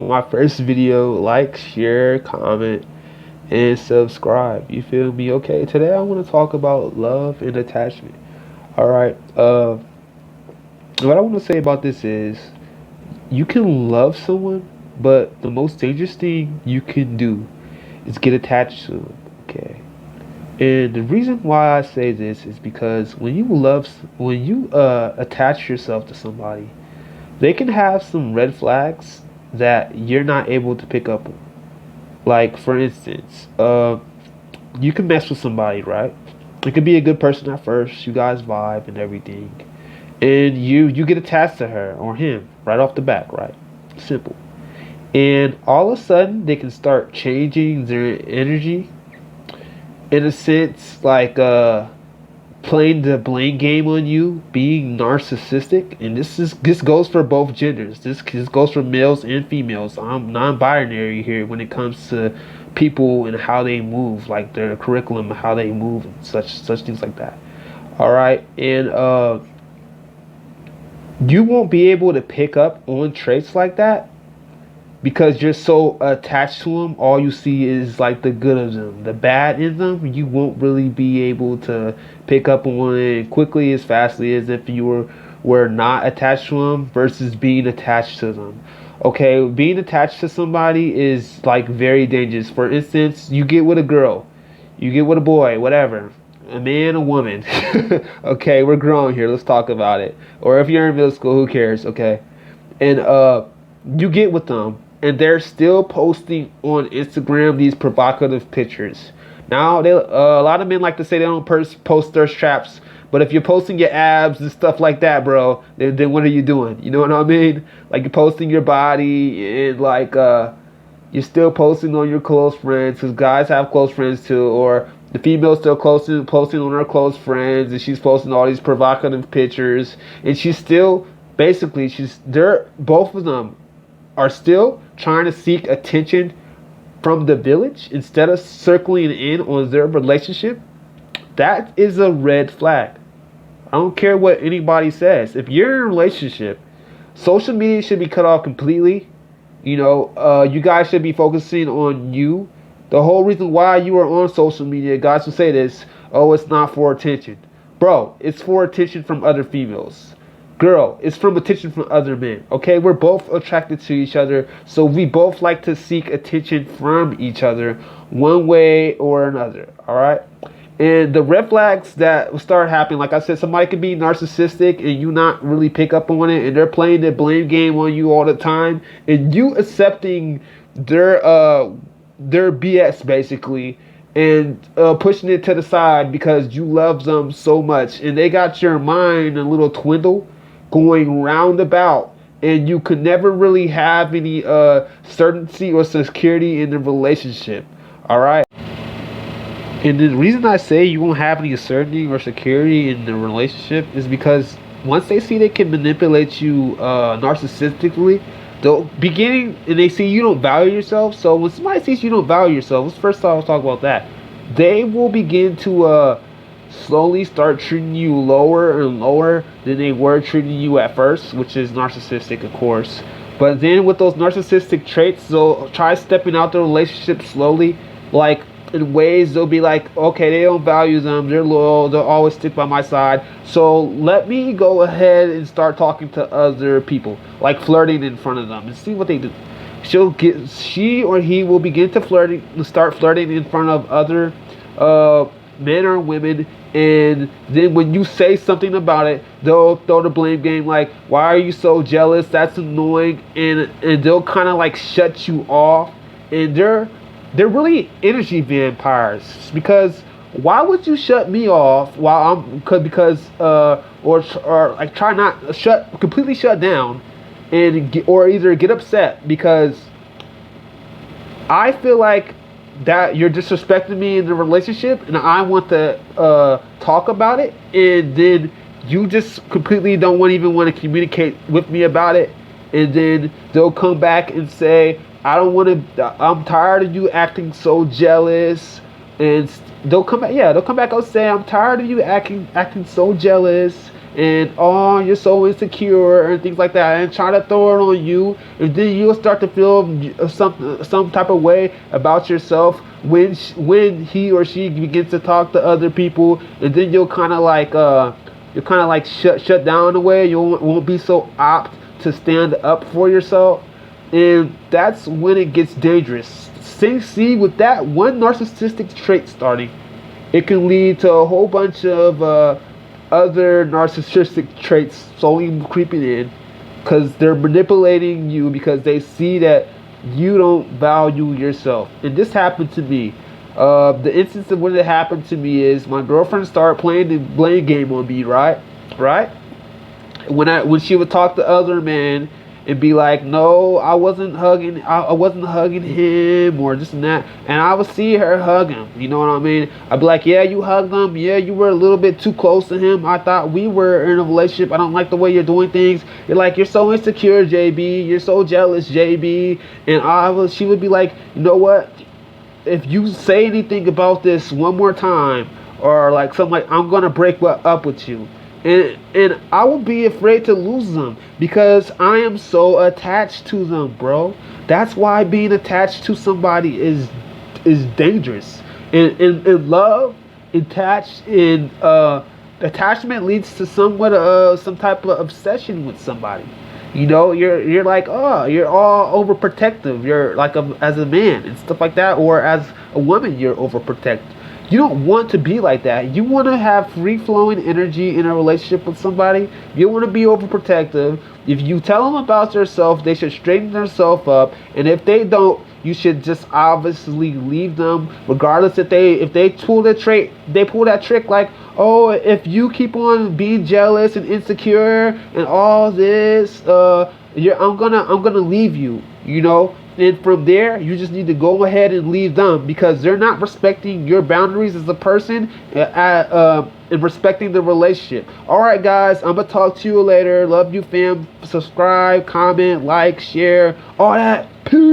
My first video, like, share, comment, and subscribe. You feel me? Okay, today I want to talk about love and attachment. All right. What I want to say about this is you can love someone, but the most dangerous thing you can do is get attached to them. Okay. And the reason why I say this is because when you attach yourself to somebody, they can have some red flags that you're not able to pick up on. Like, for instance, you can mess with somebody, right? It could be a good person at first. You guys vibe and everything, and you get attached to her or him right off the bat, right? Simple. And all of a sudden, they can start changing their energy in a sense, like playing the blame game on you, being narcissistic, and this goes for both genders. This goes for males and females. I'm non-binary here when it comes to people and how they move, like their curriculum, how they move, and such things like that. All right, and you won't be able to pick up on traits like that because you're so attached to them. All you see is like the good of them. The bad in them, you won't really be able to pick up on it quickly as fastly as if you were not attached to them versus being attached to them. Okay, being attached to somebody is like very dangerous. For instance, you get with a girl, you get with a boy, whatever, a man, a woman. Okay, we're grown here. Let's talk about it. Or if you're in middle school, who cares? Okay, and you get with them and they're still posting on Instagram these provocative pictures. Now a lot of men like to say they don't post thirst traps, but if you're posting your abs and stuff like that, bro, then what are you doing? You know what I mean? Like, you're posting your body and like you're still posting on your close friends, because guys have close friends too, or the female's still posting on her close friends, and she's posting all these provocative pictures, and she's still basically they're both of them are still trying to seek attention from the village instead of circling in on their relationship. That is a red flag. I don't care what anybody says. If you're in a relationship, social media should be cut off completely. You guys should be focusing on you. The whole reason why you are on social media, guys will say this: oh, it's not for attention. Bro, it's for attention from other females. Girl, it's from attention from other men. Okay, we're both attracted to each other, so we both like to seek attention from each other one way or another. All right. And the red flags that start happening, like I said, somebody could be narcissistic and you not really pick up on it, and they're playing the blame game on you all the time, and you accepting their BS basically, and pushing it to the side because you love them so much, and they got your mind a little twindle going roundabout, and you could never really have any certainty or security in the relationship. All right. And the reason I say you won't have any certainty or security in the relationship is because once they see they can manipulate you narcissistically, they'll beginning and they see you don't value yourself. So when somebody sees you don't value yourself, let's first off talk about that. They will begin to slowly start treating you lower and lower than they were treating you at first, which is narcissistic, of course. But then with those narcissistic traits, they'll try stepping out the relationship slowly, like in ways they'll be like, okay, they don't value them, they're loyal, they'll always stick by my side, so let me go ahead and start talking to other people, like flirting in front of them, and see what they do. She or he will begin to start flirting in front of other men or women, and then when you say something about it, they'll throw the blame game, like, why are you so jealous, that's annoying, and they'll kind of like shut you off. And they're really energy vampires, because why would you shut me off while I'm or like try not completely shut down, or either get upset because I feel like that you're disrespecting me in the relationship, and I want to talk about it, and then you just completely don't even want to communicate with me about it, and then they'll come back and say, I don't want to. I'm tired of you acting so jealous, and they'll come back. Yeah, they'll come back and say, I'm tired of you acting so jealous, and oh, you're so insecure and things like that, and try to throw it on you, and then you'll start to feel some type of way about yourself when he or she begins to talk to other people, and then you'll kind of like shut down in a way. You won't be so apt to stand up for yourself, and that's when it gets dangerous. See, with that one narcissistic trait starting, it can lead to a whole bunch of other narcissistic traits slowly creeping in, because they're manipulating you because they see that you don't value yourself. And this happened to me. The instance of when it happened to me is my girlfriend started playing the blame game on me, right? When she would talk to other men and be like, no, I wasn't hugging him or this and that, and I would see her hug him, you know what I mean? I'd be like, yeah, you hugged him, yeah, you were a little bit too close to him, I thought we were in a relationship, I don't like the way you're doing things, you're so insecure, JB, you're so jealous, JB. And she would be like, you know what, if you say anything about this one more time, or like something like, I'm gonna break up with you. And I will be afraid to lose them because I am so attached to them, bro. That's why being attached to somebody is dangerous. In love, attachment leads to some type of obsession with somebody. You know, you're like, oh, you're all overprotective. You're like as a man and stuff like that, or as a woman, you're overprotective. You don't want to be like that. You want to have free-flowing energy in a relationship with somebody. You want to be overprotective. If you tell them about yourself, they should straighten themselves up. And if they don't, you should just obviously leave them, regardless if they pull that trick like, oh, if you keep on being jealous and insecure and all this, I'm gonna leave you. You know. And from there, you just need to go ahead and leave them because they're not respecting your boundaries as a person and respecting the relationship. All right, guys, I'm going to talk to you later. Love you, fam. Subscribe, comment, like, share, all that. Peace.